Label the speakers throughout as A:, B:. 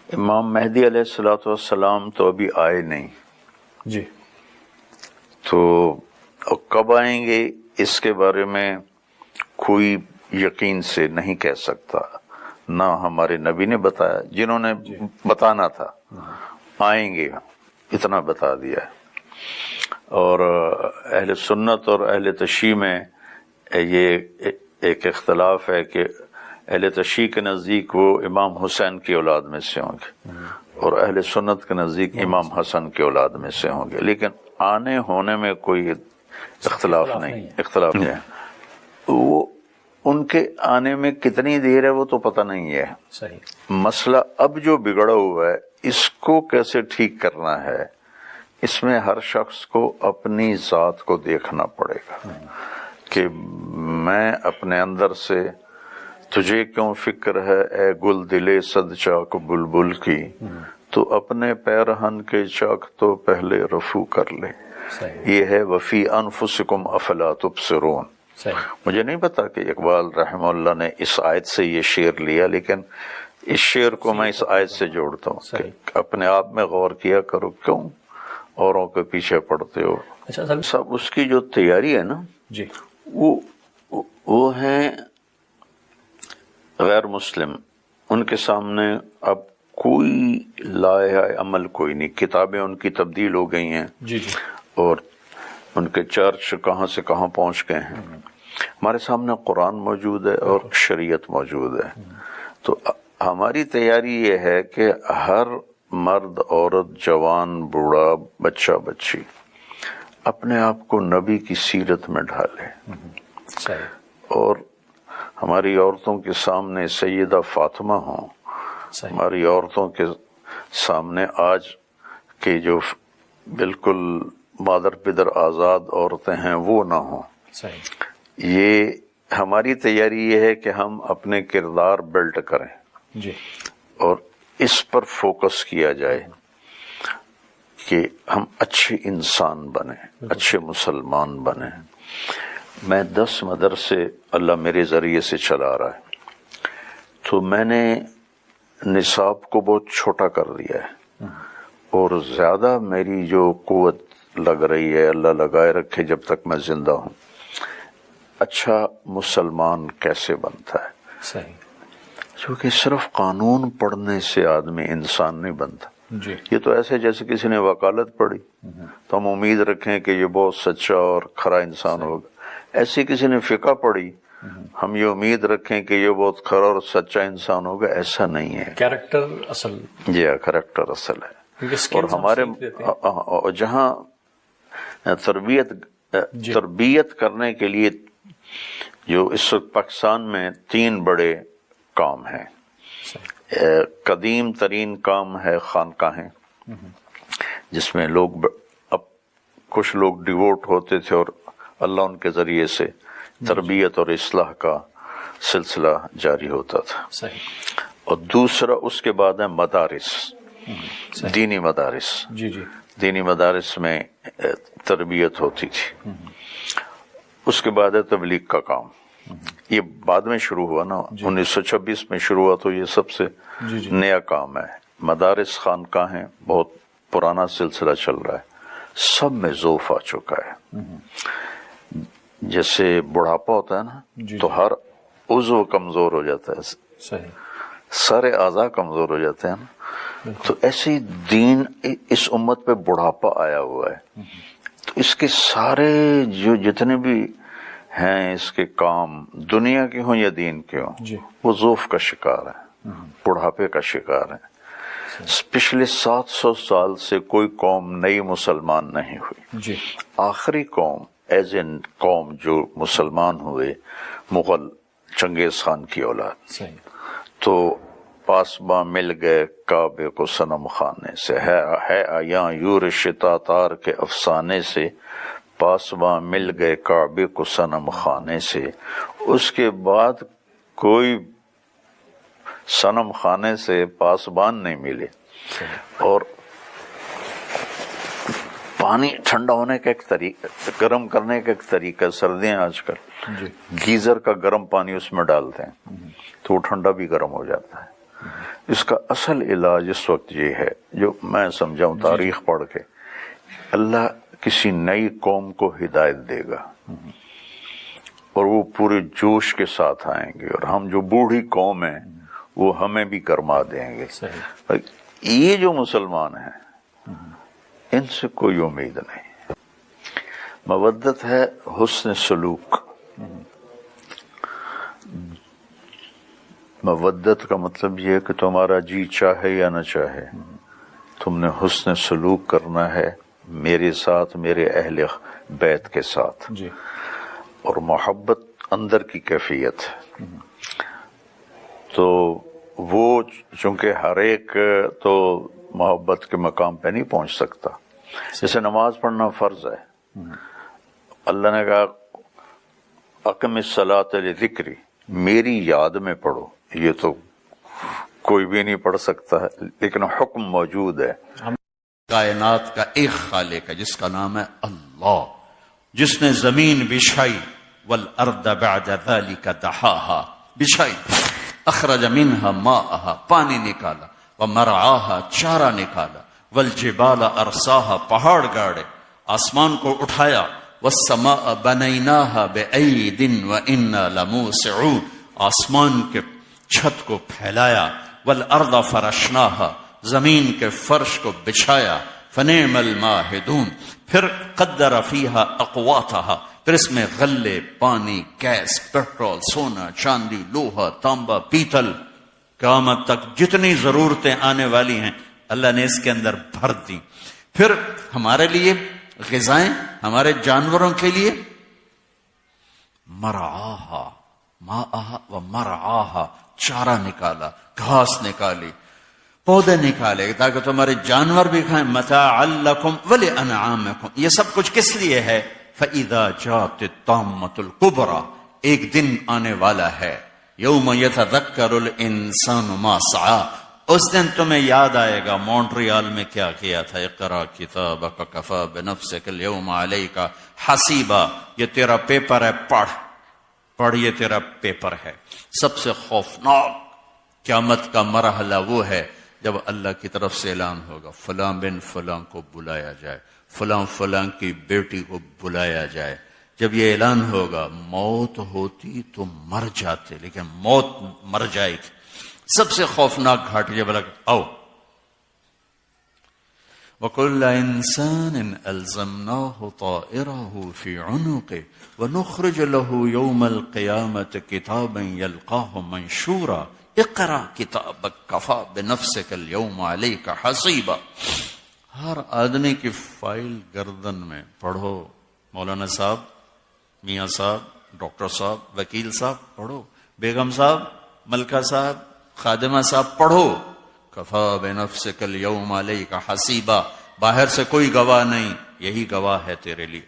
A: امام مہدی علیہ الصلوۃ والسلام تو ابھی آئے نہیں
B: جی،
A: تو کب آئیں گے اس کے بارے میں کوئی یقین سے نہیں کہہ سکتا، نہ ہمارے نبی نے بتایا، جنہوں نے بتانا تھا آئیں گے اتنا بتا دیا ہے۔ اور اہل سنت اور اہل تشیع میں یہ ایک اختلاف ہے کہ اہل تشیع کے نزدیک وہ امام حسین کی اولاد میں سے ہوں گے اور اہل سنت کے نزدیک امام حسن کی اولاد میں سے ہوں گے، لیکن آنے ہونے میں کوئی اختلاف نہیں ہے۔ وہ ان کے آنے میں کتنی دیر ہے وہ تو پتہ نہیں ہے۔
B: صحیح۔
A: مسئلہ اب جو بگڑا ہوا ہے اس کو کیسے ٹھیک کرنا ہے، اس میں ہر شخص کو اپنی ذات کو دیکھنا پڑے گا کہ میں اپنے اندر سے تجھے کیوں فکر ہے اے گل دلے صد چاک بلبل کی، تو اپنے پیرہن کے چاک تو پہلے رفو کر لے۔ یہ ہے وفی انفسکم افلا تبصرون۔ مجھے نہیں پتا کہ اقبال رحمہ اللہ نے اس آیت سے یہ شعر لیا، لیکن اس شعر کو میں اس آیت سے جوڑتا ہوں کہ اپنے آپ میں غور کیا کرو، کیوں اوروں کے پیچھے پڑتے ہو۔ سب اس کی جو تیاری ہے نا
B: جی،
A: وہ ہے غیر مسلم، ان کے سامنے اب کوئی لائحہ عمل کوئی نہیں، کتابیں ان کی تبدیل ہو گئی ہیں
B: جی جی،
A: اور ان کے چرچ کہاں سے کہاں پہنچ گئے ہیں۔ ہمارے سامنے قرآن موجود ہے اور شریعت موجود ہے، تو ہماری تیاری یہ ہے کہ ہر مرد، عورت، جوان، بوڑھا، بچہ، بچی اپنے آپ کو نبی کی سیرت میں ڈھالے، اور ہماری عورتوں کے سامنے سیدہ فاطمہ ہوں، ہماری عورتوں کے سامنے آج کے جو بالکل مادر پدر آزاد عورتیں ہیں وہ نہ ہوں۔ یہ ہماری تیاری یہ ہے کہ ہم اپنے کردار بلڈ کریں
B: جی،
A: اور اس پر فوکس کیا جائے کہ ہم اچھے انسان بنیں، اچھے مسلمان بنیں۔ میں 10 مدرسے اللہ میرے ذریعے سے چلا رہا ہے، تو میں نے نصاب کو بہت چھوٹا کر دیا ہے، اور زیادہ میری جو قوت لگ رہی ہے، اللہ لگائے رکھے جب تک میں زندہ ہوں، اچھا مسلمان کیسے بنتا ہے۔
B: صحیح،
A: کیونکہ صرف قانون پڑھنے سے آدمی انسان نہیں بنتا۔
B: جی،
A: یہ تو ایسے جیسے کسی نے وکالت پڑھی تو ہم امید رکھیں کہ یہ بہت سچا اور کھرا انسان ہوگا، ایسی کسی نے فقہ پڑھی ہم یہ امید رکھیں کہ یہ بہت کھرا اور سچا انسان ہوگا، ایسا نہیں ہے۔
B: کیریکٹر اصل،
A: جی، کریکٹر اصل ہے۔ اور ہمارے جہاں تربیت کرنے کے لیے جو اس وقت پاکستان میں 3 بڑے کام ہیں۔ قدیم ترین کام ہے خانقاہیں، جس میں لوگ اب کچھ لوگ ڈیووٹ ہوتے تھے اور اللہ ان کے ذریعے سے تربیت اور اصلاح کا سلسلہ جاری ہوتا تھا۔ اور دوسرا اس کے بعد ہے مدارس، دینی مدارس۔
B: جی جی،
A: دینی مدارس میں تربیت ہوتی تھی۔ اس کے بعد ہے تبلیغ کا کام، یہ بعد میں شروع ہوا نا، 1926 میں شروع ہوا، تو یہ سب سے نیا کام ہے۔ مدارس خانقاہیں بہت پرانا سلسلہ چل رہا ہے، سب میں ضعف آ چکا ہے۔ جیسے بڑھاپا ہوتا ہے نا تو ہر عضو کمزور ہو جاتا ہے، سارے اعضاء کمزور ہو جاتے ہیں نا، تو ایسے ہی دین اس امت پہ بڑھاپا آیا ہوا ہے، تو اس کے سارے جو جتنے بھی ہیں اس کے کام، دنیا کے ہوں یا دین کے ہوں، وہ ضعف کا شکار ہے، بڑھاپے کا شکار ہے۔ پچھلے 700 سال سے کوئی قوم نئی مسلمان نہیں ہوئی۔ آخری قوم ایز اے قوم جو مسلمان ہوئے مغل چنگیز خان کی اولاد، تو پاسباں مل گئے کعبے کو صنم خانے سے، ہے آیاں یورش تاتار کے افسانے سے، پاسباں مل گئے کعبے کو صنم خانے سے۔ اس کے بعد کوئی صنم خانے سے پاسبان نہیں ملے۔ اور پانی ٹھنڈا ہونے کا ایک طریقہ، گرم کرنے کا ایک طریقہ، سردیاں آج کل گیزر کا گرم پانی اس میں ڈالتے ہیں تو وہ ٹھنڈا بھی گرم ہو جاتا ہے، اس کا اصل علاج اس وقت یہ ہے، جو میں سمجھاؤں تاریخ پڑھ کے، اللہ کسی نئی قوم کو ہدایت دے گا اور وہ پورے جوش کے ساتھ آئیں گے، اور ہم جو بوڑھی قوم ہیں وہ ہمیں بھی کرما دیں گے۔ یہ جو مسلمان ہیں ان سے کوئی امید نہیں۔ مودت ہے حسن سلوک۔ مودت کا مطلب یہ ہے کہ تمہارا جی چاہے یا نہ چاہے تم نے حسن سلوک کرنا ہے میرے ساتھ، میرے اہل بیت کے ساتھ، اور محبت اندر کی کیفیت ہے۔ تو وہ چونکہ ہر ایک تو محبت کے مقام پہ نہیں پہنچ سکتا، جیسے نماز پڑھنا فرض ہے، اللہ نے کہا اقم الصلاۃ لذکری، میری یاد میں پڑھو، یہ تو کوئی بھی نہیں پڑھ سکتا ہے، لیکن حکم موجود ہے۔
C: کائنات کا ایک خالق ہے جس کا نام ہے اللہ، جس نے زمین بچھائی، والارض بعد ذلك دحاها، بچھائی، اخرج منها ماءها، پانی نکالا، ومرعاها، چارہ نکالا، والجبال ارساها، پہاڑ گاڑے، آسمان کو اٹھایا، والسماء بنيناها بأيد وإنا لموسعون، آسمان کے چھت کو پھیلایا، والارض فرشناها، زمین کے فرش کو بچھایا، فنعم الماہدون، پھر قدر فیہا اقواتہا، پھر اس میں غلے، پانی، گیس، پیٹرول، سونا، چاندی، لوہا، تانبا، پیتل، قیامت تک جتنی ضرورتیں آنے والی ہیں اللہ نے اس کے اندر بھر دی۔ پھر ہمارے لیے غذائیں، ہمارے جانوروں کے لیے مرعاہا، ماءہا و مرعاہا، چارہ نکالا، گھاس نکالی، پودے نکالے تاکہ تمہارے جانور بھی کھائیں، متاعا لکم ولانعامکم، یہ سب کچھ کس لیے ہے؟ فَإِذَا جَاءَتِ الطَّامَّةُ الْكُبْرَى، ایک دن آنے والا ہے، یوم یتذکر الانسان ما سعی، اس دن تمہیں یاد آئے گا مونٹریال میں کیا کیا تھا، اقرا کتابک کفی بنفسک اليوم علیک حسیبا، یہ تیرا پیپر ہے، پڑھ، یہ تیرا پیپر ہے۔ سب سے خوفناک قیامت کا مرحلہ وہ ہے جب اللہ کی طرف سے اعلان ہوگا فلاں بن فلاں کو بلایا جائے، فلاں فلاں کی بیٹی کو بلایا جائے۔ جب یہ اعلان ہوگا موت ہوتی تو مر جاتے، لیکن موت مر جائے گی۔ سب سے خوفناک گھاٹی جب لگا آؤ، وَكُلَّ إِنسَانٍ أَلْزَمْنَاهُ طَائِرَهُ فِي عُنُقِهِ وَنُخْرِجُ لَهُ يَوْمَ الْقِيَامَةِ كِتَابًا يَلْقَاهُ مَنْشُورًا اقرأ کتابک کفی بنفسک اليوم علیک حسیبا۔ ہر آدمی کی فائل گردن میں، پڑھو، مولانا صاحب، میاں صاحب، ڈاکٹر صاحب، وکیل صاحب پڑھو، بیگم صاحب، ملکہ صاحب، خادمہ صاحب پڑھو، کفی بنفسک اليوم علیک حسیبا، باہر سے کوئی گواہ نہیں، یہی گواہ ہے تیرے لیے۔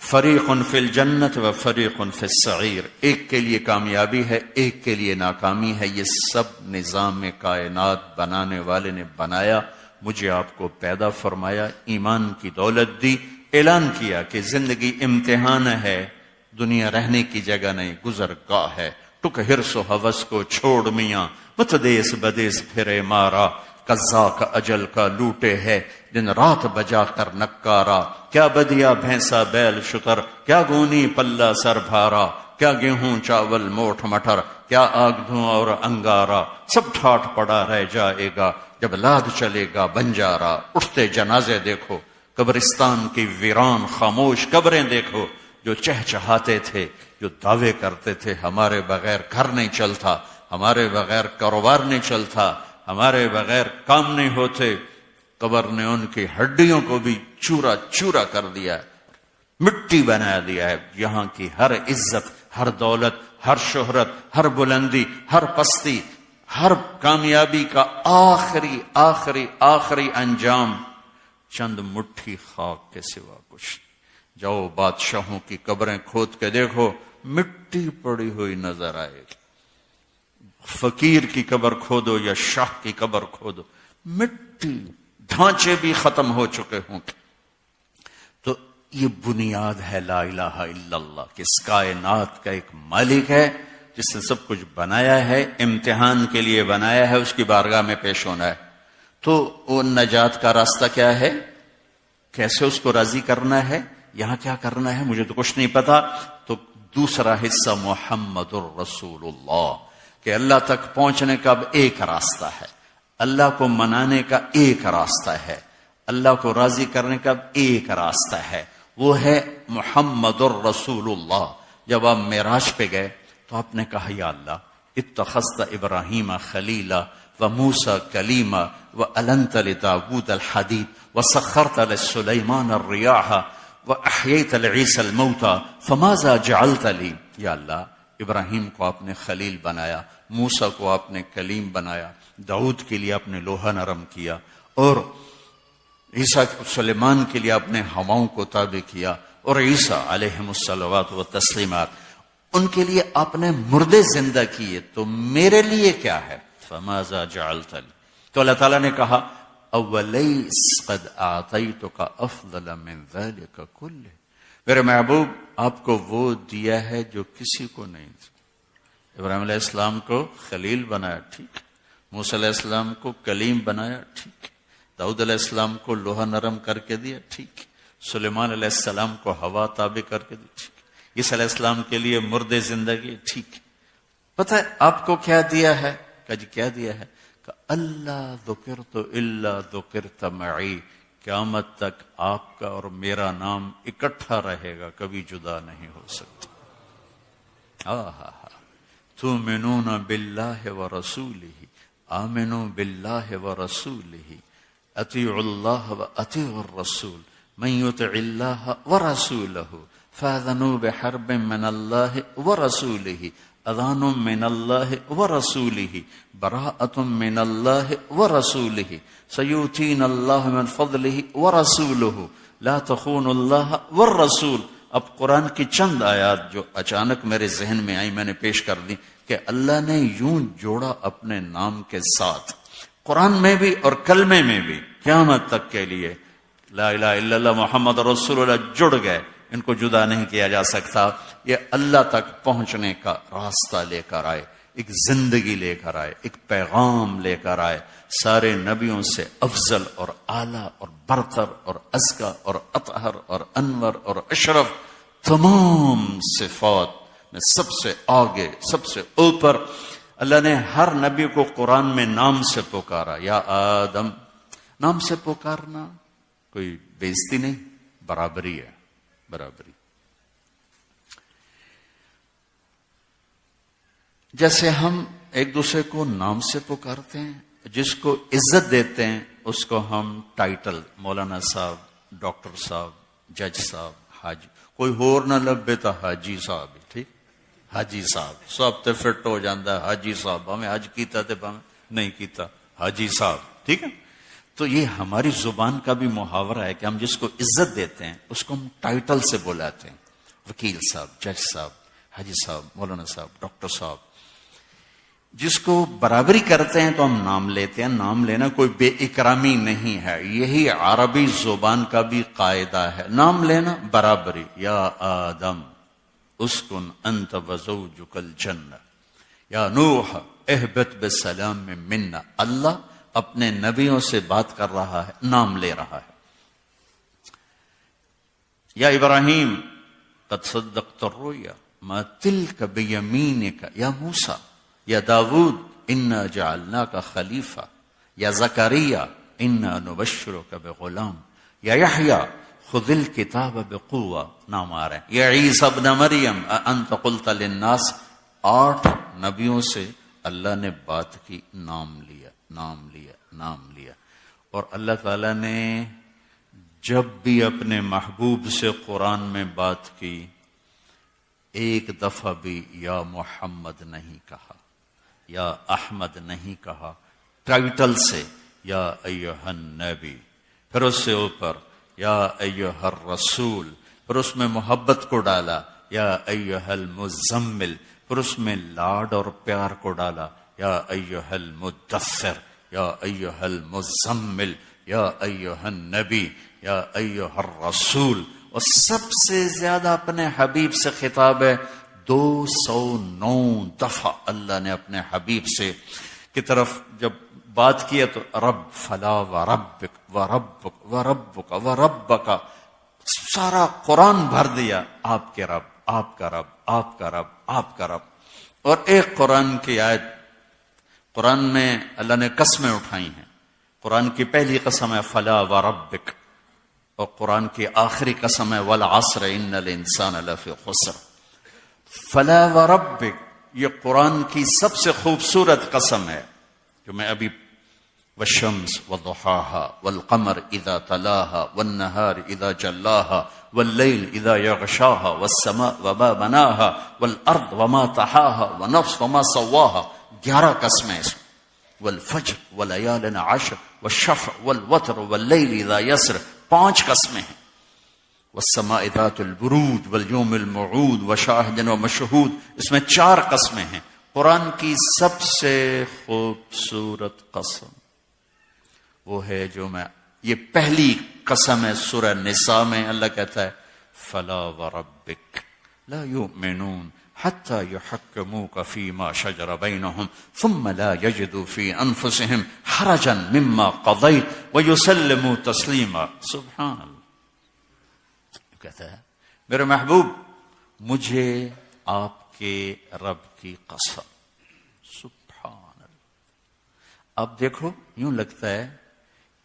C: فریق فی الجنت و فریق فی السعیر، ایک کے لیے کامیابی ہے، ایک کے لیے ناکامی ہے۔ یہ سب نظام کائنات بنانے والے نے بنایا، مجھے آپ کو پیدا فرمایا، ایمان کی دولت دی، اعلان کیا کہ زندگی امتحان ہے، دنیا رہنے کی جگہ نہیں، گزرگاہ ہے۔ ٹک حرص و ہوس کو چھوڑ میاں، مت دیس بدیس پھرے مارا، قضا کا اجل کا لوٹے ہے، دن رات بجا کر نکارا، کیا بدیا بھینسا بیل شتر، کیا گونی پلہ سر بھارا، کیا گیہوں چاول موٹھ مٹر، کیا آگ دھواں اور انگارا، سب ٹھاٹ پڑا رہ جائے گا جب لاد چلے گا بنجارا۔ اٹھتے جنازے دیکھو، قبرستان کی ویران خاموش قبریں دیکھو، جو چہچہاتے تھے، جو دعوے کرتے تھے ہمارے بغیر گھر نہیں چلتا، ہمارے بغیر کاروبار نہیں چلتا، ہمارے بغیر کام نہیں ہوتے، قبر نے ان کی ہڈیوں کو بھی چورا چورا کر دیا ہے، مٹی بنا دیا ہے۔ یہاں کی ہر عزت، ہر دولت، ہر شہرت، ہر بلندی، ہر پستی، ہر کامیابی کا آخری آخری آخری انجام چند مٹھی خاک کے سوا کچھ۔ جاؤ بادشاہوں کی قبریں کھود کے دیکھو، مٹی پڑی ہوئی نظر آئے گی۔ فقیر کی قبر کھودو یا شاہ کی قبر کھودو، مٹی، ڈھانچے بھی ختم ہو چکے ہوں گے۔ تو یہ بنیاد ہے لا الہ الا اللہ کہ اس کائنات کا ایک مالک ہے جس نے سب کچھ بنایا ہے، امتحان کے لیے بنایا ہے، اس کی بارگاہ میں پیش ہونا ہے. تو وہ نجات کا راستہ کیا ہے؟ کیسے اس کو راضی کرنا ہے؟ یہاں کیا کرنا ہے مجھے تو کچھ نہیں پتا. تو دوسرا حصہ محمد الرسول اللہ، کہ اللہ تک پہنچنے کا اب ایک راستہ ہے، اللہ کو منانے کا ایک راستہ ہے، اللہ کو راضی کرنے کا اب ایک راستہ ہے، وہ ہے محمد الرسول اللہ. جب آپ معراج پہ گئے تو آپ نے کہا یا اللہ اتخذت ابراہیم خلیلا وموسیٰ کلیما وألنت لداود الحدید وسخرت لسلیمان الریاح وأحییت لعیسی الموتى فماذا جعلت لی. یا اللہ ابراہیم کو آپ نے خلیل بنایا، موسیٰ کو آپ نے کلیم بنایا، داؤد کے لیے آپ نے لوہا نرم کیا، اور عیسیٰ سلیمان کے لیے آپ نے ہواؤں کو تابع کیا، اور عیسیٰ علیہم الصلوات والتسلیمات ان کے لیے آپ نے مردے زندہ کیے، تو میرے لیے کیا ہے؟ فماذا جعلت لی. تو اللہ تعالیٰ نے کہا اولیس قد اعطیتک افضل من ذلک کلہ، میرے محبوب آپ کو وہ دیا ہے جو کسی کو نہیں دیا. ابراہیم علیہ السلام کو خلیل بنایا، ٹھیک، موسیٰ علیہ السلام کو کلیم بنایا، ٹھیک، داؤد علیہ السلام کو لوہا نرم کر کے دیا، ٹھیک، سلیمان علیہ السلام کو ہوا تابع کر کے دی، ٹھیک، عیسیٰ علیہ السلام کے لیے مردے زندگی، ٹھیک. پتہ ہے آپ کو کیا دیا ہے؟ کہ جی کیا دیا ہے؟ کہ اللہ ذکرت الا ذکرت معی، قیامت تک آپ کا اور میرا نام اکٹھا رہے گا، کبھی جدا نہیں ہو سکتا. تؤمنون باللہ ورسولہ، آمنوا باللہ ورسولہ، اطیعوا اللہ واطیعوا الرسول، من یطع اللہ ورسولہ فاذنوا بحرب من اللہ ورسولہ، اذان من اللہ ورسولہ، براءۃ من اللہ ورسولہ، سیؤتینا اللہ من فضلہ ورسولہ، لا تخونوا اللہ والرسول. اب قرآن کی چند آیات جو اچانک میرے ذہن میں آئی میں نے پیش کر دی کہ اللہ نے یوں جوڑا اپنے نام کے ساتھ، قرآن میں بھی اور کلمے میں بھی، قیامت تک کے لیے لا الہ الا اللہ محمد رسول اللہ جڑ گئے، ان کو جدا نہیں کیا جا سکتا. یہ اللہ تک پہنچنے کا راستہ لے کر آئے، ایک زندگی لے کر آئے، ایک پیغام لے کر آئے، سارے نبیوں سے افضل اور اعلیٰ اور برتر اور ازکیٰ اور اطہر اور انور اور اشرف، تمام صفات میں سب سے آگے، سب سے اوپر. اللہ نے ہر نبی کو قرآن میں نام سے پکارا. یا آدم، نام سے پکارنا کوئی بےزتی نہیں، برابری ہے، برابری. جیسے ہم ایک دوسرے کو نام سے پکارتے ہیں، جس کو عزت دیتے ہیں اس کو ہم ٹائٹل، مولانا صاحب، ڈاکٹر صاحب، جج صاحب، حاجی، کوئی ہور نہ لبے تو حاجی صاحب، ٹھیک، حاجی صاحب سب تے فٹ ہو جاندہ ہے، حاجی صاحب ہمیں حج کیتا تے ہمیں نہیں کیتا، حاجی صاحب، ٹھیک ہے. تو یہ ہماری زبان کا بھی محاورہ ہے کہ ہم جس کو عزت دیتے ہیں اس کو ہم ٹائٹل سے بلاتے ہیں، وکیل صاحب، جج صاحب، حاجی صاحب، مولانا صاحب، ڈاکٹر صاحب. جس کو برابری کرتے ہیں تو ہم نام لیتے ہیں. نام لینا کوئی بے اکرامی نہیں ہے، یہی عربی زبان کا بھی قاعدہ ہے، نام لینا برابری. یا آدم اسکن انت وزوجک الجنہ، یا نوح اہبط بسلام منا. اللہ اپنے نبیوں سے بات کر رہا ہے، نام لے رہا ہے. یا ابراہیم قد صدقت الرؤیا ما تلک بیمینک یا موسیٰ، یا داود انا جعلناک خلیفہ، یا زکریا انا نبشرک بغلام، یا یحییٰ خذ الکتاب بقوہ. نام آ رہے ہیں. یا عیسیٰ ابن مریم اانت قلت للناس. 8 نبیوں سے اللہ نے بات کی، نام لیا، نام لیا، نام لیا. اور اللہ تعالیٰ نے جب بھی اپنے محبوب سے قرآن میں بات کی ایک دفعہ بھی یا محمد نہیں کہا، یا احمد نہیں کہا، ٹائٹل سے یا ایھا النبی، پھر اس سے اوپر یا ایھا الرسول، پھر اس میں محبت کو ڈالا یا ایھا المزمل، پھر اس میں لاڈ اور پیار کو ڈالا یا ایھا المدثر، یا ایھا المزمل، یا ایھا النبی، یا ایھا الرسول. اور سب سے زیادہ اپنے حبیب سے خطاب ہے 209 دفعہ اللہ نے اپنے حبیب سے کی طرف جب بات کیا تو رب فلا وربک وربک وربک وربک، سارا قرآن بھر دیا آپ کے رب، آپ کا رب، آپ کا رب، آپ کا رب۔ اور ایک قرآن کی آیت، قرآن میں اللہ نے قسمیں اٹھائی ہیں۔ قرآن کی پہلی قسم ہے فلا وربک، اور قرآن کی آخری قسم ہے والعصر ان الانسان لفی خسر۔ فلا وربک یہ قرآن کی سب سے خوبصورت قسم ہے جو میں ابھی، والشمس وضحاها والقمر اذا تلاها والنهار اذا جلاها والليل اذا يغشاها والسماء وما بناها والارض وما طحاها ونفس وما سواها، 11 قسمیں اس میں، والفجر وليال عشر والشفع والوتر والليل اذا يسر، 5 قسمیں ہیں، والسماء ذات البروج واليوم الموعود وشاهد ومشهود، اس میں 4 قسمیں ہیں۔ قرآن کی سب سے خوبصورت قسم وہ ہے جو میں، یہ پہلی قسم ہے سورہ نساء میں، اللہ کہتا ہے فلا وربک لا یؤمنون حتی یحکموک فیما شجر بینہم ثم لا یجدوا فی انفسہم حرجا مما قضیت ویسلموا تسلیما۔ سبحان اللہ، کہتا ہے میرے محبوب مجھے آپ کے رب کی قسم، سبحان اللہ۔ اب دیکھو یوں لگتا ہے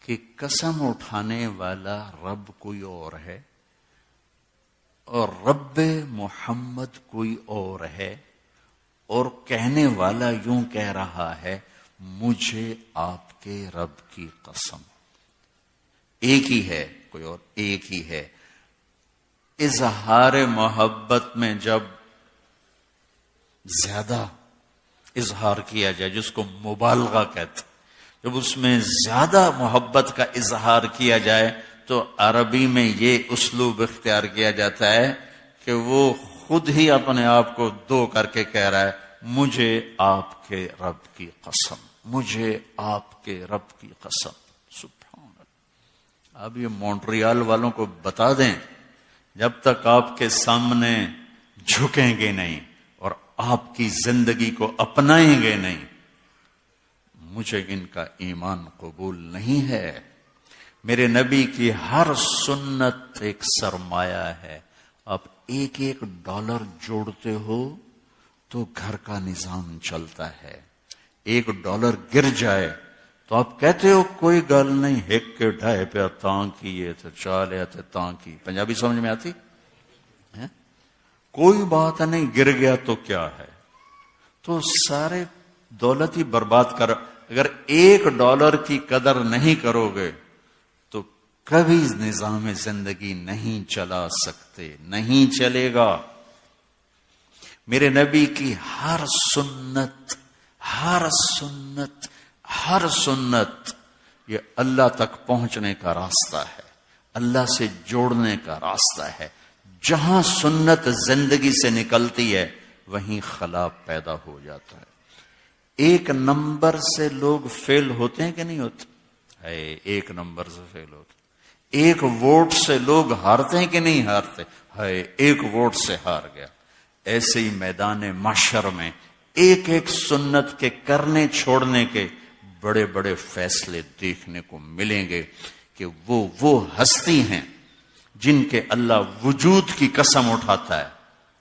C: کہ قسم اٹھانے والا رب کوئی اور ہے اور رب محمد کوئی اور ہے، اور کہنے والا یوں کہہ رہا ہے مجھے آپ کے رب کی قسم۔ ایک ہی ہے، کوئی اور ایک ہی ہے۔ اظہار محبت میں جب زیادہ اظہار کیا جائے، جس کو مبالغہ کہتے، جب اس میں زیادہ محبت کا اظہار کیا جائے تو عربی میں یہ اسلوب اختیار کیا جاتا ہے کہ وہ خود ہی اپنے آپ کو 2 کر کے کہہ رہا ہے مجھے آپ کے رب کی قسم، مجھے آپ کے رب کی قسم۔ سبحان اللہ۔ اب یہ مونٹریال والوں کو بتا دیں، جب تک آپ کے سامنے جھکیں گے نہیں اور آپ کی زندگی کو اپنائیں گے نہیں، مجھے ان کا ایمان قبول نہیں ہے۔ میرے نبی کی ہر سنت ایک سرمایہ ہے۔ آپ ایک ڈالر جوڑتے ہو تو گھر کا نظام چلتا ہے۔ $1 گر جائے تو آپ کہتے ہو کوئی گل نہیں، ایک کے ڈھائی پہ تاں کیے تو چالے تے تاں کی۔ پنجابی سمجھ میں آتی ہے؟ کوئی بات نہیں، گر گیا تو کیا ہے، تو سارے دولت ہی برباد کر۔ اگر $1 کی قدر نہیں کرو گے تو کبھی نظام زندگی نہیں چلا سکتے، نہیں چلے گا۔ میرے نبی کی ہر سنت، ہر سنت، ہر سنت یہ اللہ تک پہنچنے کا راستہ ہے، اللہ سے جوڑنے کا راستہ ہے۔ جہاں سنت زندگی سے نکلتی ہے وہیں خلا پیدا ہو جاتا ہے۔ 1 نمبر سے لوگ فیل ہوتے ہیں کہ نہیں ہوتے؟ 1 نمبر سے فیل ہوتے۔ 1 ووٹ سے لوگ ہارتے ہیں کہ نہیں ہارتے؟ 1 ووٹ سے ہار گیا۔ ایسے ہی میدان محشر میں ایک سنت کے کرنے چھوڑنے کے بڑے بڑے فیصلے دیکھنے کو ملیں گے کہ وہ ہستی ہیں جن کے اللہ وجود کی قسم اٹھاتا ہے،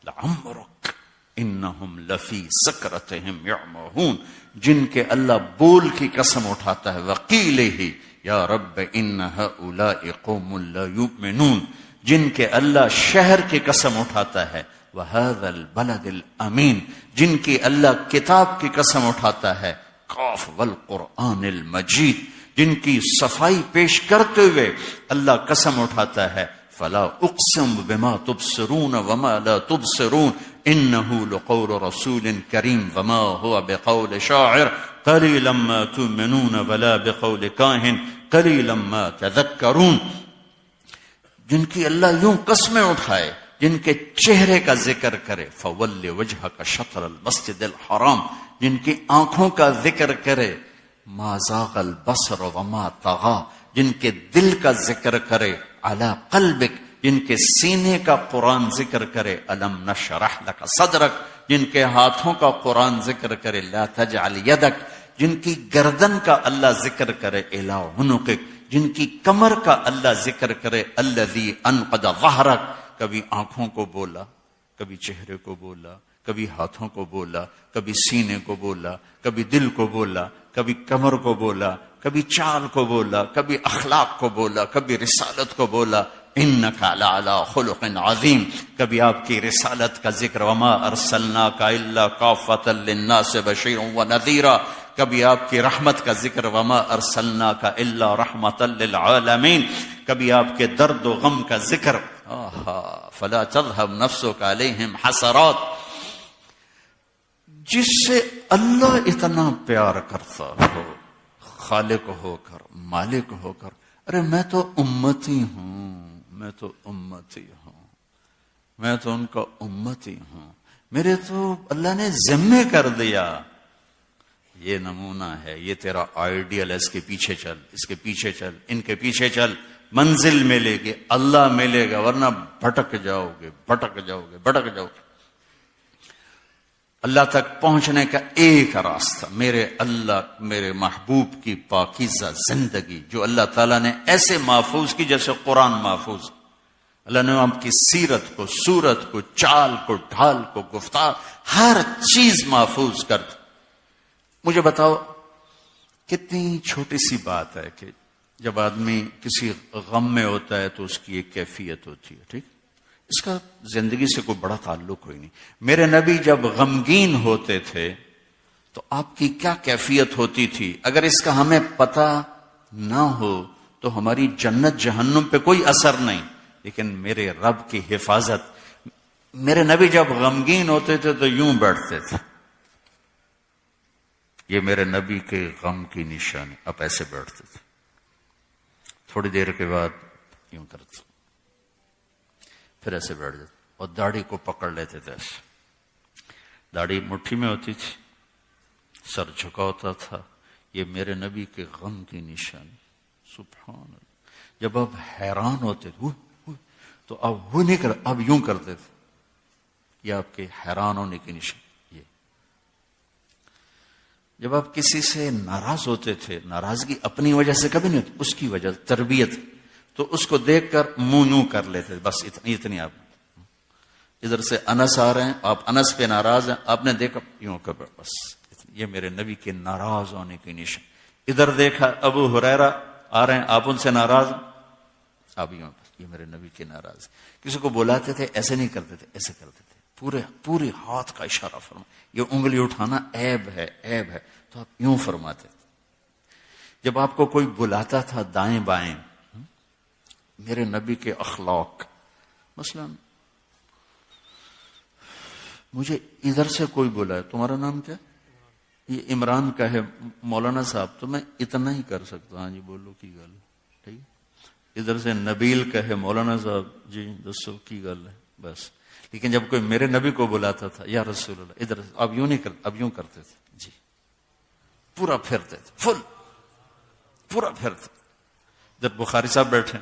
C: لعمرک انہم لفی سکرتہم یعمہون، جن کے اللہ بول کی قسم اٹھاتا ہے، وقیلہ یا رب ان ہؤلاء قوم لا یؤمنون، جن کے اللہ شہر کی قسم اٹھاتا ہے، وہذا البلد الامین، جن کی اللہ کتاب کی قسم اٹھاتا ہے، قاف والقرآن المجید، جن کی صفائی پیش کرتے ہوئے اللہ قسم اٹھاتا ہے، فلا اقسم بما تبصرون وما لا تبصرون انه لقول رسول کریم وما هو بقول شاعر قلیلا ما تؤمنون ولا بقول کاہن قلیلا ما تذکرون، جن کی اللہ یوں قسمیں اٹھائے، جن کے چہرے کا ذکر کرے، فول وجهك شطر المسجد الحرام، جن کی آنکھوں کا ذکر کرے، ما زاغ البصر وما طغى، جن کے دل کا ذکر کرے، علی قلبک، جن کے سینے کا قرآن ذکر کرے الم نشرح لک صدرک، جن کے ہاتھوں کا قرآن ذکر کرے لا تجعل یدک، جن کی گردن کا اللہ ذکر کرے الی عنقک، جن کی کمر کا اللہ ذکر کرے الذی انقض ظہرک، کبھی آنکھوں کو بولا، کبھی چہرے کو بولا، کبھی ہاتھوں کو بولا، کبھی سینے کو بولا، کبھی دل کو بولا، کبھی کمر کو بولا، کبھی چال کو بولا، کبھی اخلاق کو بولا، کبھی رسالت کو بولا انک لعلی خلق عظیم، کبھی آپ کی رسالت کا ذکر وما ارسلناک الا کافۃ للناس بشیرا ونذیرا، کبھی آپ کی رحمت کا ذکر وما ارسلناک الا رحمۃ للعالمین، کبھی آپ کے درد و غم کا ذکر فلا تذهب نفسک علیہم حسرات۔ جس سے اللہ اتنا پیار کرتا ہو، خالق ہو کر، مالک ہو کر، ارے میں تو امتی ہوں، میں تو امتی ہوں، میں تو ان کا امتی ہوں، میرے تو اللہ نے ذمہ کر دیا۔ یہ نمونہ ہے، یہ تیرا آئیڈیل ہے، اس کے پیچھے چل، اس کے پیچھے چل، ان کے پیچھے چل، منزل ملے گی، اللہ ملے گا، ورنہ بھٹک جاؤ گے، بھٹک جاؤ گے، بھٹک جاؤ گے۔ اللہ تک پہنچنے کا ایک راستہ میرے اللہ، میرے محبوب کی پاکیزہ زندگی جو اللہ تعالیٰ نے ایسے محفوظ کی جیسے قرآن محفوظ۔ اللہ نے آپ کی سیرت کو، صورت کو، چال کو، ڈھال کو، گفتار، ہر چیز محفوظ کر دی۔ مجھے بتاؤ کتنی چھوٹی سی بات ہے کہ جب آدمی کسی غم میں ہوتا ہے تو اس کی ایک کیفیت ہوتی ہے، ٹھیک؟ اس کا زندگی سے کوئی بڑا تعلق کوئی نہیں۔ میرے نبی جب غمگین ہوتے تھے تو آپ کی کیا کیفیت ہوتی تھی؟ اگر اس کا ہمیں پتہ نہ ہو تو ہماری جنت جہنم پہ کوئی اثر نہیں، لیکن میرے رب کی حفاظت۔ میرے نبی جب غمگین ہوتے تھے تو یوں بیٹھتے تھے، یہ میرے نبی کے غم کی نشانی، اب ایسے بیٹھتے تھے، تھوڑی دیر کے بعد یوں کرتے، پھر ایسے بیٹھ جاتے، اور داڑھی کو پکڑ لیتے تھے ایسے، داڑھی مٹھی میں ہوتی تھی، سر جھکا ہوتا تھا، یہ میرے نبی کے غم کی نشانی۔ سبحان اللہ۔ جب آپ حیران ہوتے تھے تو اب وہ نہیں کر، اب یوں کرتے تھے، یہ آپ کے حیران ہونے کی نشانی۔ یہ جب آپ کسی سے ناراض ہوتے تھے، ناراضگی اپنی وجہ سے کبھی نہیں ہوتی، اس کی وجہ تربیت، تو اس کو دیکھ کر منہ یوں کر لیتے، بس اتنی آپ ادھر سے انس آ رہے ہیں، آپ انس پہ ناراض ہیں، آپ نے دیکھا یوں کر، بس یہ میرے نبی کے ناراض ہونے کی نشان۔ ادھر دیکھا ابو ہریرہ آ رہے ہیں، آپ ان سے ناراض ہیں، آپ یوں، یہ میرے نبی کے ناراض۔ کسی کو بلاتے تھے ایسے نہیں کرتے تھے، ایسے کرتے تھے، پورے ہاتھ کا اشارہ فرما، یہ انگلی اٹھانا عیب ہے، عیب ہے، تو آپ یوں فرماتے تھے۔ جب آپ کو کوئی بلاتا تھا دائیں بائیں، میرے نبی کے اخلاق، مثلا مجھے ادھر سے کوئی بولا ہے، تمہارا نام کیا؟ یہ عمران کا ہے مولانا صاحب، تو میں اتنا ہی کر سکتا ہوں، ہاں جی بولو کی گل ہے، ٹھیک۔ ادھر سے نبیل کا ہے مولانا صاحب، جی دسو کی گل ہے، بس۔ لیکن جب کوئی میرے نبی کو بلاتا تھا یا رسول اللہ، ادھر اب یوں نہیں کرتے، اب یوں کرتے تھے، جی پورا پھرتے تھے، فل پورا پھرتے۔ ادھر بخاری صاحب بیٹھے،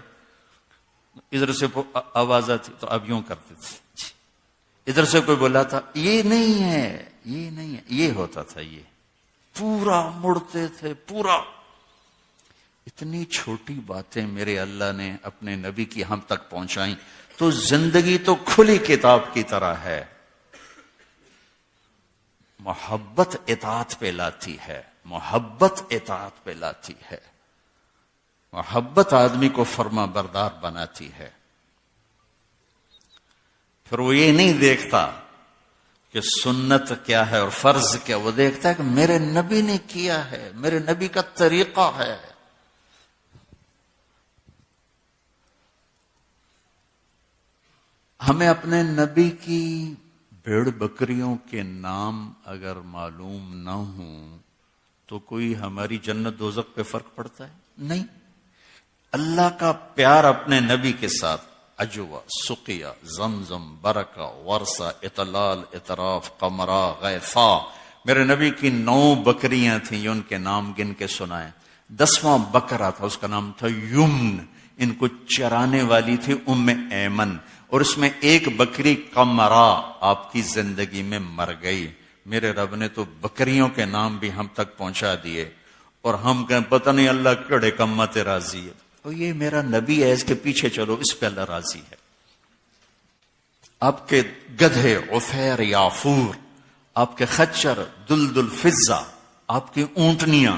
C: ادھر سے آواز آتی تو اب یوں کرتے تھے، جی۔ ادھر سے کوئی بولا تھا، یہ نہیں ہے، یہ نہیں ہے، یہ ہوتا تھا، یہ پورا مڑتے تھے، پورا۔ اتنی چھوٹی باتیں میرے اللہ نے اپنے نبی کی ہم تک پہنچائیں، تو زندگی تو کھلی کتاب کی طرح ہے۔ محبت اطاعت پہ لاتی ہے، محبت اطاعت پہ لاتی ہے، محبت آدمی کو فرما بردار بناتی ہے۔ پھر وہ یہ نہیں دیکھتا کہ سنت کیا ہے اور فرض کیا، وہ دیکھتا ہے کہ میرے نبی نے کیا ہے، میرے نبی کا طریقہ ہے۔ ہمیں اپنے نبی کی بھیڑ بکریوں کے نام اگر معلوم نہ ہوں تو کوئی ہماری جنت دوزخ پہ فرق پڑتا ہے؟ نہیں۔ اللہ کا پیار اپنے نبی کے ساتھ، اجوا، سقیا، زمزم، برکہ، ورثہ، اطلال، اطراف، قمرہ، غیفا۔ میرے نبی کی 9 بکریاں تھیں، یہ ان کے نام گن کے سنائیں۔ 10واں بکرا تھا، اس کا نام تھا یمن۔ ان کو چرانے والی تھی ام ایمن، اور اس میں ایک بکری قمرا آپ کی زندگی میں مر گئی۔ میرے رب نے تو بکریوں کے نام بھی ہم تک پہنچا دیے، اور ہم کہیں پتہ نہیں اللہ کڑے کمت راضی ہے، اور یہ میرا نبی ہے، اس کے پیچھے چلو، اس پہ اللہ راضی ہے۔ آپ کے گدھے عفیر یافور، آپ کے خچر دلدل فضہ، آپ کی اونٹنیاں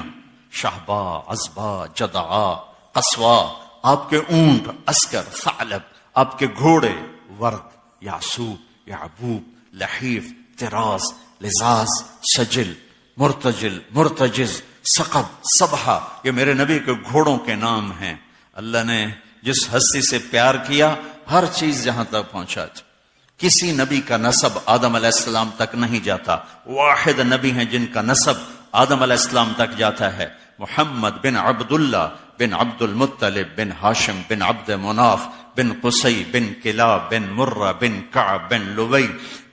C: شہبا عزبا جدعا قصوا، آپ کے اونٹ عسکر ثعلب، آپ کے گھوڑے ورد یعسوب یعبوب لحیف طراز لزاز سجل مرتجل مرتجز ثقب صبحہ، یہ میرے نبی کے گھوڑوں کے نام ہیں۔ اللہ نے جس ہستی سے پیار کیا ہر چیز جہاں تک پہنچا۔ کسی نبی کا نسب آدم علیہ السلام تک نہیں جاتا، واحد نبی ہیں جن کا نسب آدم علیہ السلام تک جاتا ہے، محمد بن عبداللہ بن عبد المطلب بن ہاشم بن عبد مناف بن قصی بن کلاب بن مرہ بن کعب بن لوی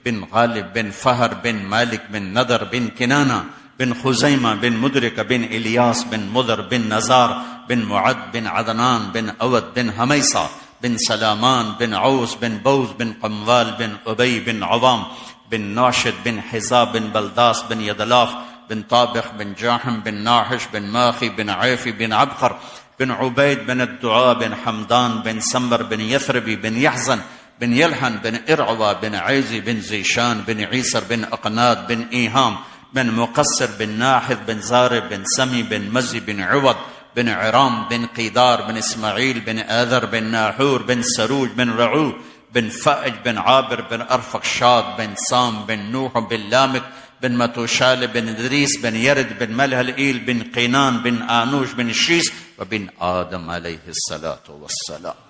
C: بن غالب بن فہر بن مالک بن ندر بن کنانہ بن خزیمہ بن مدرک بن الیاس بن مدر بن نزار بن معد بن عدنان بن اود بن حمیصہ بن سلامان بن عوس بن بوز بن قموال بن ابی بن عوام بن ناشد بن حزاب بن بلداس بن یدلاف بن طابخ بن جاحم بن ناحش بن ماخی بن عیفی بن عبقر بن عبید بن الدعاء بن حمدان بن سمبر بن یثربی بن یحزن بن یلحن بن ارعوا بن عیزی بن زیشان بن عیسر بن اقناد بن ایہام بن مقصر بن ناحد بن زارب بن سمی بن مزی بن عوض بن عرام بن قیدار بن اسماعیل بن آذر بن ناحور بن سروج بن رعو بن فائج بن عابر بن ارفقشاد بن سام بن نوح بن لامک بن متوشال بن ادریس بن یرد بن ملہلئیل بن قینان بن آنوش بن شیس وبن آدم علیہ الصلاة والسلام۔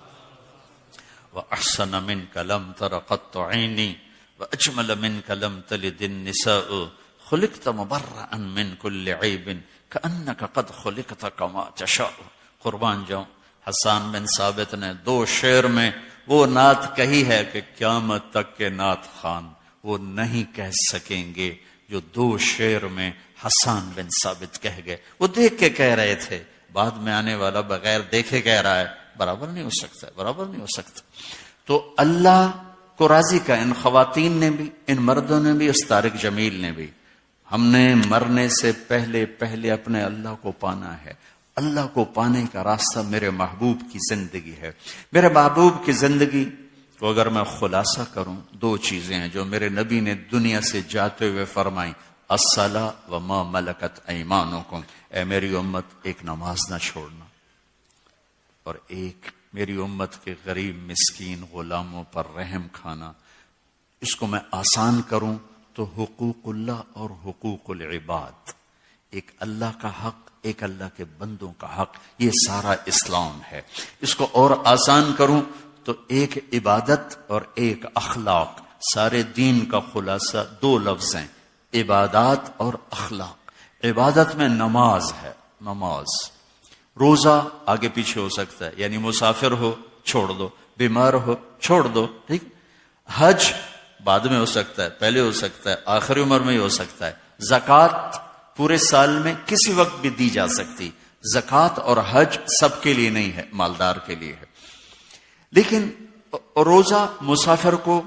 C: وأحسن منك لم تر قط عيني وأجمل منك لم تلد النساء خلقت مبرأ من كل عيب كأنك قد خلقت كما تشاء۔ قربان جاؤں، حسان بن ثابت نے 2 شعر میں وہ نعت کہی ہے کہ قیامت تک کے نعت خوان وہ نہیں کہہ سکیں گے جو 2 شعر میں حسان بن ثابت کہہ گئے۔ وہ دیکھ کے کہہ رہے تھے، بعد میں آنے والا بغیر دیکھے کہہ رہا ہے، برابر نہیں ہو سکتا، برابر نہیں ہو سکتا۔ تو اللہ کو راضی کا ان خواتین نے بھی، ان مردوں نے بھی، اس طارق جمیل نے بھی۔ ہم نے مرنے سے پہلے اپنے اللہ کو پانا ہے۔ اللہ کو پانے کا راستہ میرے محبوب کی زندگی ہے۔ میرے محبوب کی زندگی کو اگر میں خلاصہ کروں، 2 چیزیں ہیں جو میرے نبی نے دنیا سے جاتے ہوئے فرمائیں، الصلاۃ وما ملکت ایمانکم، اے میری امت ایک نماز نہ چھوڑنا، اور ایک میری امت کے غریب مسکین غلاموں پر رحم کھانا۔ اس کو میں آسان کروں تو حقوق اللہ اور حقوق العباد، ایک اللہ کا حق، ایک اللہ کے بندوں کا حق، یہ سارا اسلام ہے۔ اس کو اور آسان کروں تو ایک عبادت اور ایک اخلاق، سارے دین کا خلاصہ 2 لفظ ہیں، عبادات اور اخلاق۔ عبادت میں نماز ہے، نماز، روزہ آگے پیچھے ہو سکتا ہے، یعنی مسافر ہو چھوڑ دو، بیمار ہو چھوڑ دو، ٹھیک۔ حج بعد میں ہو سکتا ہے، پہلے ہو سکتا ہے، آخری عمر میں ہی ہو سکتا ہے۔ زکوٰۃ پورے سال میں کسی وقت بھی دی جا سکتی، زکوٰۃ اور حج سب کے لیے نہیں ہے، مالدار کے لیے ہے۔ لیکن روزہ مسافر کو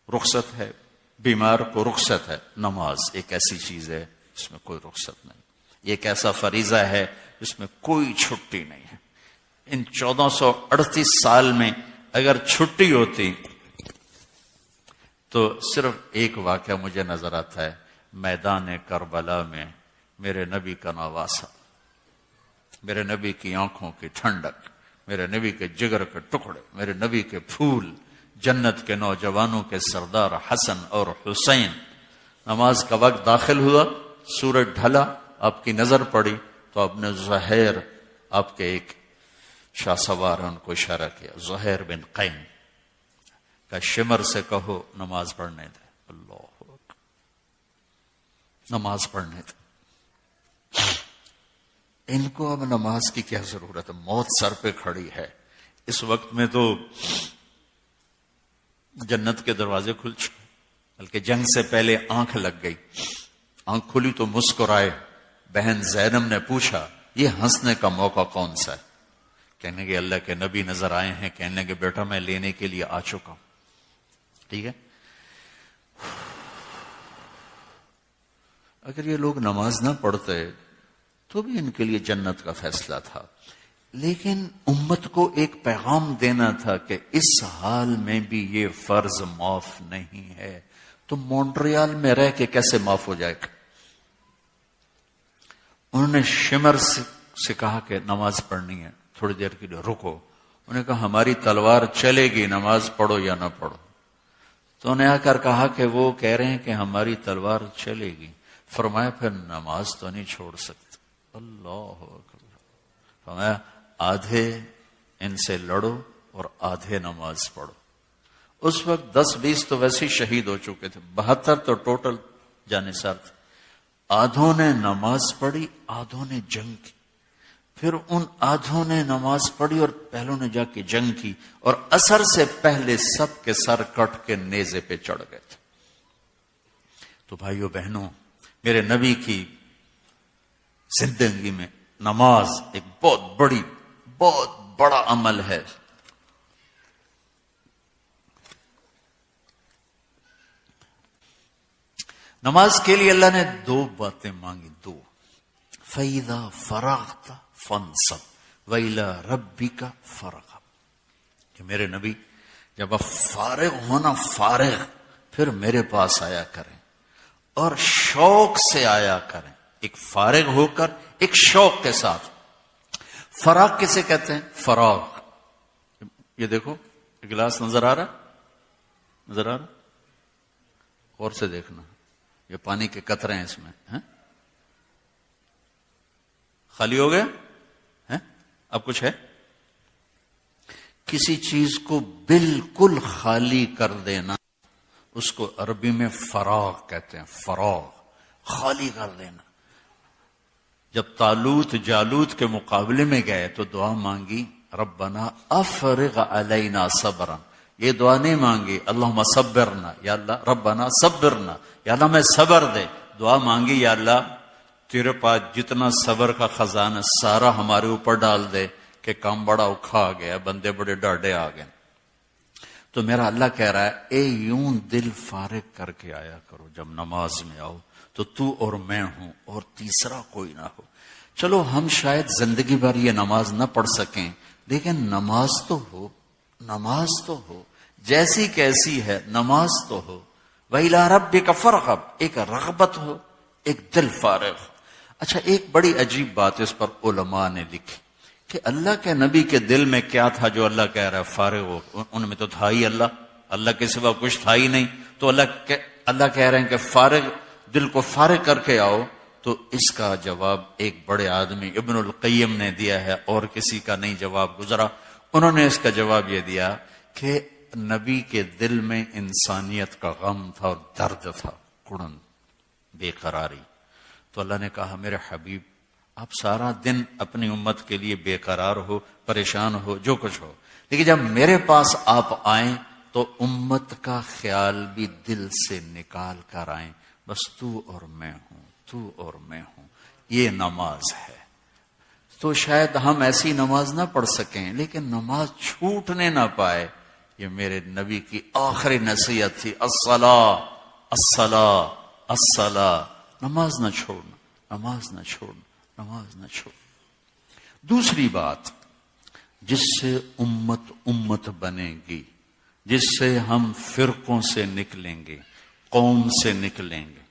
C: رخصت ہے، بیمار کو رخصت ہے۔ نماز ایک ایسی چیز ہے جس میں کوئی رخصت نہیں، یہ ایک ایسا فریضہ ہے جس میں کوئی چھٹی نہیں ہے۔ ان 1438 سال میں اگر چھٹی ہوتی تو صرف ایک واقعہ مجھے نظر آتا ہے، میدان کربلا میں میرے نبی کا نواسہ، میرے نبی کی آنکھوں کی ٹھنڈک، میرے نبی کے جگر کے ٹکڑے، میرے نبی کے پھول، جنت کے نوجوانوں کے سردار حسن اور حسین۔ نماز کا وقت داخل ہوا، سورج ڈھلا، آپ کی نظر پڑی تو آپ نے زہیر، آپ کے ایک شاہ سوار ان کو اشارہ کیا، زہیر بن قین کا شمر سے کہو نماز پڑھنے دے۔ اللہ اکبر، نماز پڑھنے دے۔ ان کو اب نماز کی کیا ضرورت ہے؟ موت سر پہ کھڑی ہے۔ اس وقت میں تو جنت کے دروازے کھل چکے، بلکہ جنگ سے پہلے آنکھ لگ گئی، آنکھ کھلی تو مسکرائے۔ بہن زینب نے پوچھا یہ ہنسنے کا موقع کون سا ہے؟ کہنے کے اللہ کے نبی نظر آئے ہیں, کہنے کے بیٹا میں لینے کے لیے آ چکا ہوں. ٹھیک ہے, اگر یہ لوگ نماز نہ پڑھتے تو بھی ان کے لیے جنت کا فیصلہ تھا, لیکن امت کو ایک پیغام دینا تھا کہ اس حال میں بھی یہ فرض معاف نہیں ہے. تو مونٹریال میں رہ کے کیسے معاف ہو جائے گا؟ انہوں نے شمر سے کہا کہ نماز پڑھنی ہے, تھوڑی دیر کے لیے رکو. انہوں نے کہا ہماری تلوار چلے گی, نماز پڑھو یا نہ پڑھو. تو انہوں نے آ کر کہا کہ وہ کہہ رہے ہیں کہ ہماری تلوار چلے گی. فرمایا پھر نماز تو نہیں چھوڑ سکتے. اللہ اکبر. فرمایا آدھے ان سے لڑو اور آدھے نماز پڑھو. اس وقت 10-20 تو ویسے ہی شہید ہو چکے تھے, 72 تو ٹوٹل جانثار تھے. آدھوں نے نماز پڑھی, آدھوں نے جنگ کی. پھر ان آدھوں نے نماز پڑھی اور پہلوں نے جا کے جنگ کی, اور عصر سے پہلے سب کے سر کٹ کے نیزے پہ چڑھ گئے تھے. تو بھائیو بہنوں, میرے نبی کی زندگی میں نماز ایک بہت بڑا عمل ہے. نماز کے لیے اللہ نے 2 باتیں مانگی, 2. فَإِذَا فَرَغْتَ فَانْصَبْ وَإِلَىٰ رَبِّكَ فَارْغَب. کہ میرے نبی جب آپ فارغ ہونا, فارغ, پھر میرے پاس آیا کریں اور شوق سے آیا کریں. ایک فارغ ہو کر, ایک شوق کے ساتھ. فراغ کسے کہتے ہیں؟ فراغ. یہ دیکھو گلاس نظر آ رہا, نظر آ رہا, غور سے دیکھنا, یہ پانی کے قطرے ہیں اس میں, ہیں؟ خالی ہو گیا ہیں؟ اب کچھ ہے؟ کسی چیز کو بالکل خالی کر دینا, اس کو عربی میں فراغ کہتے ہیں. فراغ, خالی کر دینا. جب طالوت جالوت کے مقابلے میں گئے تو دعا مانگی ربنا افرغ علینا صبرا. یہ دعا نہیں مانگی اللہم صبرنا, یا اللہ ربنا صبرنا, یا اللہ میں صبر دے. دعا مانگی یا اللہ تیرے پاس جتنا صبر کا خزانہ سارا ہمارے اوپر ڈال دے کہ کام بڑا اوکھا آ گیا, بندے بڑے ڈاڈے آ گئے. تو میرا اللہ کہہ رہا ہے اے یوں دل فارغ کر کے آیا کرو جب نماز میں آؤ, تو اور میں ہوں اور تیسرا کوئی نہ ہو. چلو ہم شاید زندگی بھر یہ نماز نہ پڑھ سکیں, لیکن نماز تو ہو, نماز تو ہو, جیسی کیسی ہے نماز تو ہو. وَإِلَىٰ رَبِّكَ فَارْغَب, ایک رغبت ہو, ایک دل فارغ ہو. اچھا, ایک بڑی عجیب بات اس پر علماء نے لکھی کہ اللہ کے نبی کے دل میں کیا تھا جو اللہ کہہ رہا ہے فارغ ہو. ان میں تو تھا ہی اللہ کے سوا کچھ تھا ہی نہیں. تو اللہ کہہ رہے ہیں کہ فارغ, دل کو فارغ کر کے آؤ. تو اس کا جواب ایک بڑے آدمی ابن القیم نے دیا ہے, اور کسی کا نہیں جواب گزرا. انہوں نے اس کا جواب یہ دیا کہ نبی کے دل میں انسانیت کا غم تھا اور درد تھا, کڑن, بے قراری. تو اللہ نے کہا میرے حبیب آپ سارا دن اپنی امت کے لیے بے قرار ہو, پریشان ہو, جو کچھ ہو, لیکن جب میرے پاس آپ آئیں تو امت کا خیال بھی دل سے نکال کر آئیں. بس تو اور میں ہوں, تو اور میں ہوں. یہ نماز ہے. تو شاید ہم ایسی نماز نہ پڑھ سکیں, لیکن نماز چھوٹنے نہ پائے. یہ میرے نبی کی آخری نصیحت تھی, الصلاۃ الصلاۃ الصلاۃ. نماز نہ چھوڑنا, نماز نہ چھوڑنا, نماز نہ چھوڑنا. دوسری بات جس سے امت بنے گی, جس سے ہم فرقوں سے نکلیں گے, قوم سے نکلیں گے,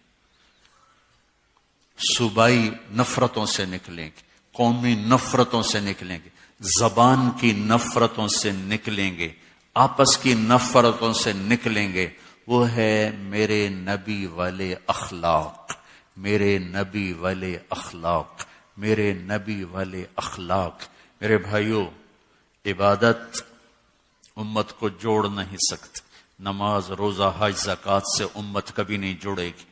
C: صوبائی نفرتوں سے نکلیں گے, قومی نفرتوں سے نکلیں گے, زبان کی نفرتوں سے نکلیں گے, آپس کی نفرتوں سے نکلیں گے, وہ ہے میرے نبی والے اخلاق, میرے نبی والے اخلاق, میرے نبی والے اخلاق. میرے بھائیوں, عبادت امت کو جوڑ نہیں سکتی. نماز, روزہ, حج, زکوٰۃ سے امت کبھی نہیں جڑے گی.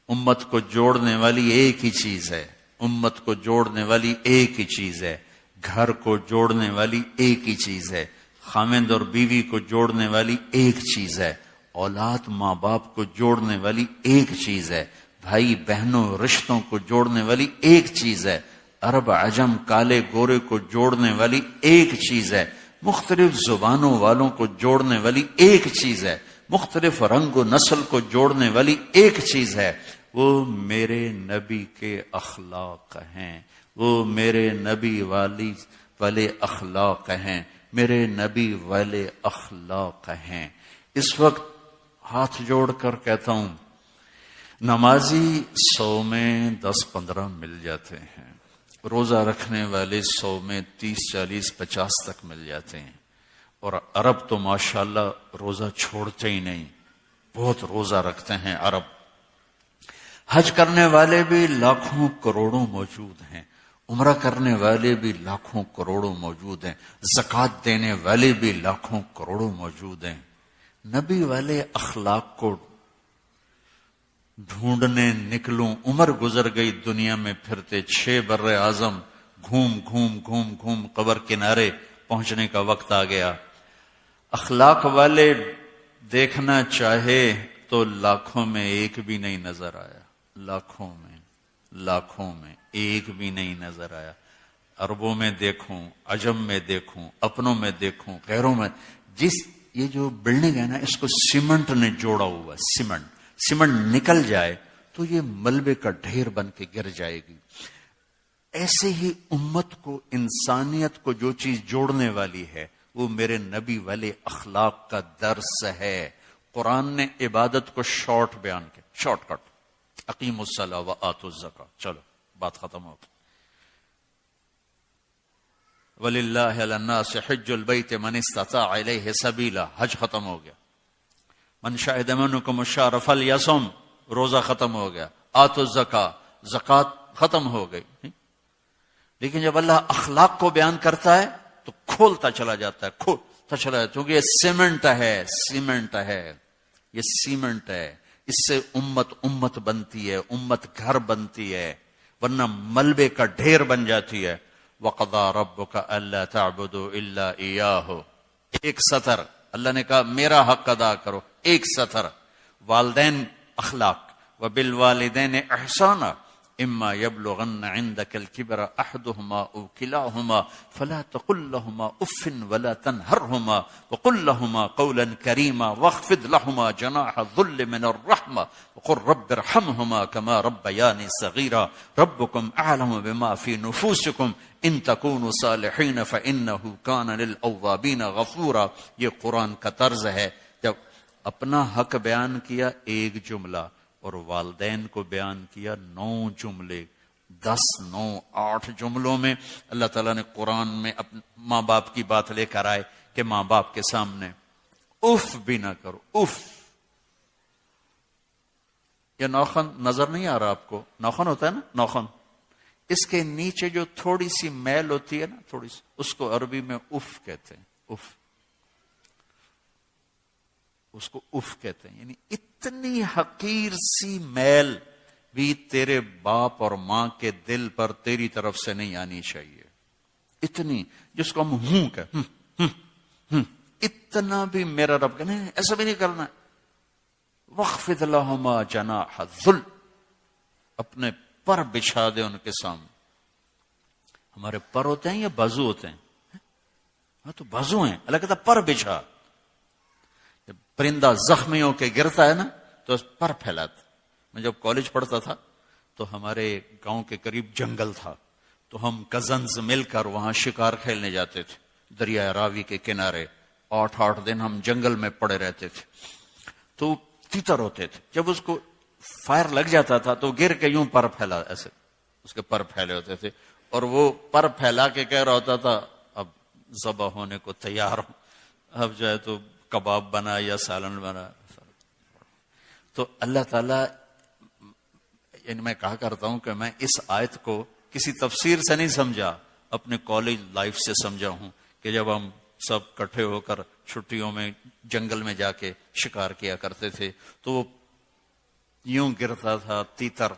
C: امت کو جوڑنے والی ایک ہی چیز ہے, امت کو جوڑنے والی ایک ہی چیز ہے, گھر کو جوڑنے والی ایک ہی چیز ہے, خاوند اور بیوی کو جوڑنے والی ایک چیز ہے, اولاد ماں باپ کو جوڑنے والی ایک چیز ہے, بھائی بہنوں رشتوں کو جوڑنے والی ایک چیز ہے, عرب عجم کالے گورے کو جوڑنے والی ایک چیز ہے، مختلف زبانوں والوں کو جوڑنے والی ایک چیز ہے، مختلف رنگ و نسل کو جوڑنے والی ایک چیز ہے، وہ میرے نبی کے اخلاق ہیں، وہ میرے نبی والے اخلاق ہیں، میرے نبی والے اخلاق ہیں۔ اس وقت ہاتھ جوڑ کر کہتا ہوں، نمازی 100 میں 10-15 مل جاتے ہیں، روزہ رکھنے والے 100 میں 30-40-50 تک مل جاتے ہیں، اور عرب تو ماشاءاللہ روزہ چھوڑتے ہی نہیں، بہت روزہ رکھتے ہیں عرب۔ حج کرنے والے بھی لاکھوں کروڑوں موجود ہیں، عمرہ کرنے والے بھی لاکھوں کروڑوں موجود ہیں، زکوٰۃ دینے والے بھی لاکھوں کروڑوں موجود ہیں۔ نبی والے اخلاق کو ڈھونڈنے نکلوں، عمر گزر گئی دنیا میں پھرتے، 6 بر اعظم گھوم گھوم گھوم گھوم قبر کنارے پہنچنے کا وقت آ گیا۔ اخلاق والے دیکھنا چاہے تو لاکھوں میں ایک بھی نہیں نظر آیا، لاکھوں میں ایک بھی نہیں نظر آیا۔ عربوں میں دیکھوں، عجم میں دیکھوں، اپنوں میں دیکھوں، غیروں میں، یہ جو بلڈنگ ہے نا، اس کو سیمنٹ نے جوڑا ہوا، سیمنٹ نکل جائے تو یہ ملبے کا ڈھیر بن کے گر جائے گی۔ ایسے ہی امت کو، انسانیت کو جو چیز جوڑنے والی ہے وہ میرے نبی والے اخلاق کا درس ہے۔ قرآن نے عبادت کو شارٹ بیان کیا، شارٹ کٹ، اقیموا الصلاۃ وآتوا الزکاۃ، چلو بات ختم ہو گئی۔ وَلِلَّهِ عَلَى النَّاسِ حِجُّ الْبَيْتِ مَنِ اسْتَطَاعَ إِلَيْهِ سَبِيلًا، حج ختم ہو گیا۔ من شہد منکم الشہر فلیصم، روزہ ختم ہو گیا۔ آتوا الزکاۃ، زکوٰۃ ختم ہو گئی۔ لیکن جب اللہ اخلاق کو بیان کرتا ہے تو کھولتا چلا جاتا ہے، کھولتا چلا جاتا ہے، کیونکہ یہ سیمنٹ ہے، یہ سیمنٹ ہے، اس سے امت بنتی ہے، امت گھر بنتی ہے، ورنہ ملبے کا ڈھیر بن جاتی ہے۔ وَقَضَىٰ رَبُّكَ أَلَّا تَعْبُدُوا إِلَّا إِيَّاهُ، ایک سطر اللہ نے کہا میرا حق ادا کرو، ایک سطر۔ والدین اخلاق، وَبِالْوَالِدَيْنِ إِحْسَانًا إِمَّا يَبْلُغَنَّ عِندَكَ الْكِبَرَ أَحَدُهُمَا أَوْ كِلَاهُمَا فَلَا تَقُل لَّهُمَا أُفٍّ وَلَا تَنْهَرْهُمَا وَقُل لَّهُمَا قَوْلًا كَرِيمًا وَاخْفِضْ لَهُمَا جَنَاحَ الذُّلِّ مِنَ الرَّحْمَةِ وَقُل رَّبِّ ارْحَمْهُمَا كَمَا رَبَّيَانِي صَغِيرًا رَبُّكُمْ أَعْلَمُ بِمَا فِي نُفُوسِكُمْ إِن تَكُونُوا صَالِحِينَ فَإِنَّهُ كَانَ لِلْأَوَّابِينَ غَفُورًا۔ یہ قرآن کا طرز ہے، جب اپنا حق بیان کیا ایک جملہ، اور والدین کو بیان کیا 9 جملے، 10 9 8 جملوں میں اللہ تعالیٰ نے قرآن میں اپنے ماں باپ کی بات لے کر آئے کہ ماں باپ کے سامنے اف بھی نہ کرو، اف۔ یہ ناخن نظر نہیں آ رہا آپ کو؟ ناخن ہوتا ہے نا، ناخن، اس کے نیچے جو تھوڑی سی میل ہوتی ہے نا، تھوڑی سی، اس کو عربی میں اف کہتے ہیں، اف، اس کو اف کہتے ہیں۔ یعنی اتنی حقیر سی میل بھی تیرے باپ اور ماں کے دل پر تیری طرف سے نہیں آنی چاہیے، اتنی، جس کو ہم ہوں کہ اتنا بھی میرا رب کہ نہیں، ایسا بھی نہیں کرنا۔ وَاخْفِضْ لَهُمَا جَنَاحَ الذُّلِّ، اپنے پر بچھا دے ان کے سامنے۔ ہمارے پر ہوتے ہیں یا بازو ہوتے ہیں؟ ہاں تو بازو ہیں، اللہ کہتا پر بچھا۔ جب پرندہ زخمی ہو کے گرتا ہے نا تو پر پھیلاتا۔ میں جب کالج پڑھتا تھا تو ہمارے گاؤں کے قریب جنگل تھا، تو ہم کزنز مل کر وہاں شکار کھیلنے جاتے تھے، دریا راوی کے کنارے۔ 8 دن ہم جنگل میں پڑے رہتے تھے، تو تیتر ہوتے تھے، جب اس کو فائر لگ جاتا تھا تو گر کے یوں پر پھیلا، ایسے اس کے پر پھیلے ہوتے تھے، اور وہ پر پھیلا کے کہہ رہا ہوتا تھا اب ذبح ہونے کو تیار ہوں، اب جائے تو کباب بنا یا سالن بنا۔ تو اللہ تعالیٰ، یعنی میں کہا کرتا ہوں کہ میں اس آیت کو کسی تفسیر سے نہیں سمجھا، اپنے کالج لائف سے سمجھا ہوں، کہ جب ہم سب کٹھے ہو کر چھٹیوں میں جنگل میں جا کے شکار کیا کرتے تھے تو وہ یوں گرتا تھا، تیتر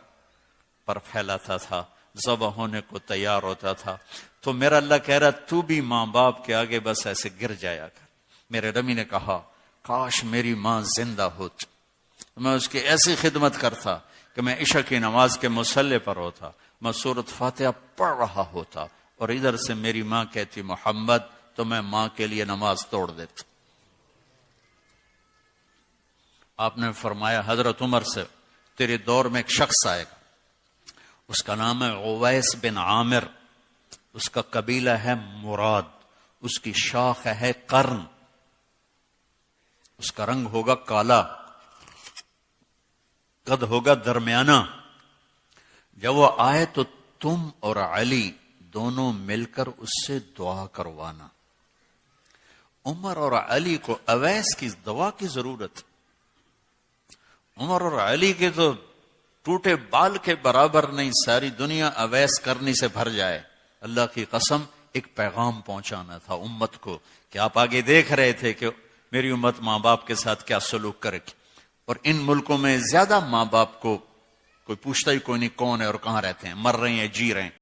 C: پر پھیلاتا تھا، ذبح ہونے کو تیار ہوتا تھا۔ تو میرا اللہ کہہ رہا تو بھی ماں باپ کے آگے بس ایسے گر جایا کر۔ میرے رمی نے کہا کاش میری ماں زندہ ہوتی، میں اس کی ایسی خدمت کرتا کہ میں عشاء کی نماز کے مصلی پر ہوتا میں سورۃ فاتحہ پڑھ رہا ہوتا اور ادھر سے میری ماں کہتی محمد، تو میں ماں کے لیے نماز توڑ دیتا۔ آپ نے فرمایا حضرت عمر سے تیرے دور میں ایک شخص آئے گا، اس کا نام ہے اویس بن عامر، اس کا قبیلہ ہے مراد، اس کی شاخ ہے قرن، اس کا رنگ ہوگا کالا، قد ہوگا درمیانہ۔ جب وہ آئے تو تم اور علی دونوں مل کر اس سے دعا کروانا۔ عمر اور علی کو اویس کی دعا کی ضرورت، عمر اور علی کے تو ٹوٹے بال کے برابر نہیں، ساری دنیا اویس کرنی سے بھر جائے۔ اللہ کی قسم ایک پیغام پہنچانا تھا امت کو کہ آپ آگے دیکھ رہے تھے کہ میری امت ماں باپ کے ساتھ کیا سلوک کرے گی، اور ان ملکوں میں زیادہ ماں باپ کو کوئی پوچھتا ہی کوئی نہیں کون ہے اور کہاں رہتے ہیں، مر رہے ہیں جی رہے ہیں۔